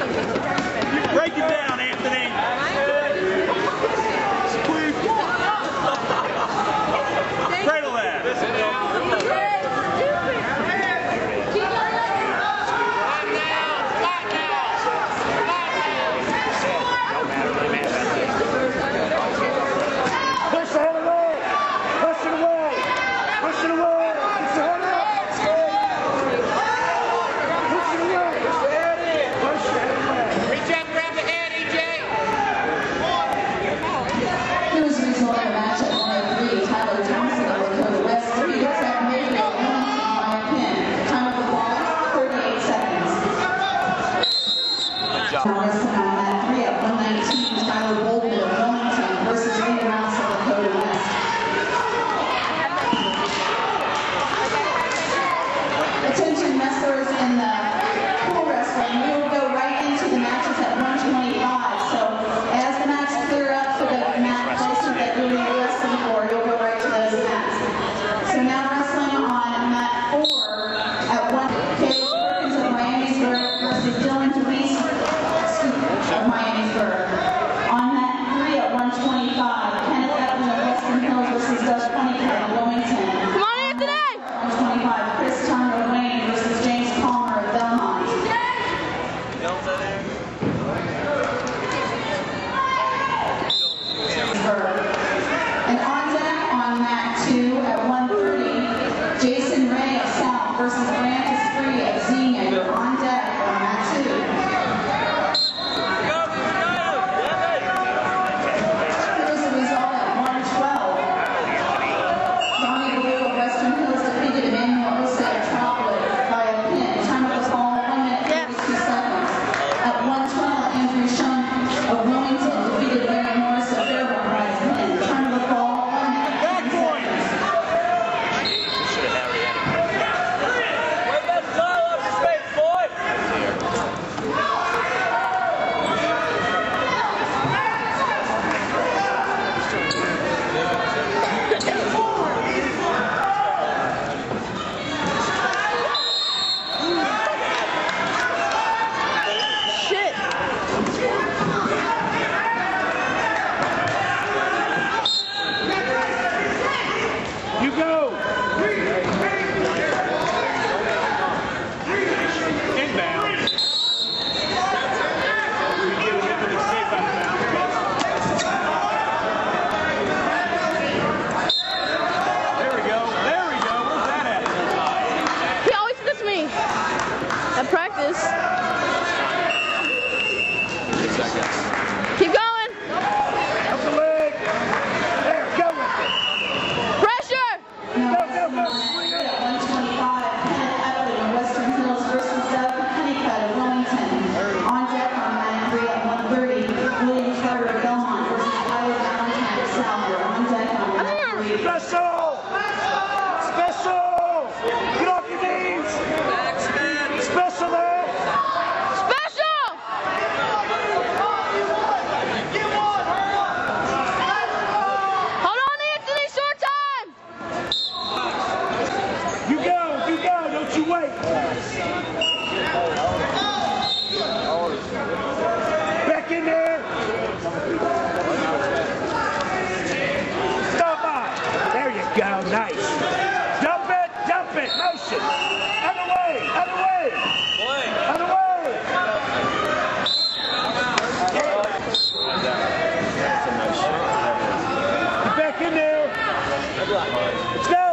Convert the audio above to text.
Break it down, Anthony. Cradle that. Push the head away. Push it away. Push it away. Push the head up. Push it away. Push the head away. Reach up, grab the head, EJ. Here was the result of the match at 103. Tyler Johnson of Dakota West defeated Zach Mayfield of Wilmington by a pin. Time of the ball, 38 seconds. Now wrestling on mat 3 at 119, Tyler Bolden of Wilmington versus Xenia Invitational of Dakota West. Attention wrestlers in the pool wrestling, we will go right into the matches at 125. So as the mats clear up for the mat placement that you're wrestling for, you'll go right to those mats. So now wrestling on mat 4 at 1, Caleb Perkins of Miamisburg versus Dylan DeWeese of Miamisburg. On mat 3 at 125, Kenneth Evan of Western Hills versus Doug Honeycutt of Wilmington. Come on, Anthony! 125, Chris Turner of Wayne versus James Palmer of Belmont. And on deck on mat 2 at 130, Jason Ray of South versus Francis Free of Xenia. You're on deck on mat 2. Here's the result at 112. Donnie Blue of Western Hills defeated Emmanuel Ose of Trotwood by a pin. Time of the ball, 1 minute 32 seconds. At 112, Andrew Shum of Wilmington defeated Larry Morris of Fairborn by a pin. Time of the ball, 1 minute 30 seconds. Shit! You go. Inbound. There we go. There we go. Where's that at? He always hits me at practice. Keep going. Up the leg. There, go with it. Pressure. Now, at 125, Kenneth Evan of Western Hills versus Doug Honeycutt of Wilmington. On deck on mat 3 at 130, William Carter of Belmont versus Tyler Valentine of South. You're on deck on mat 3. Special. Special. Get off your knees. Special there. Special. Hold on, Anthony. Short time. You go, don't you wait. Back in there. Stop by. There you go, nice. Jump it, motion. Other way, other way. Other way. Get back in there. Let's go.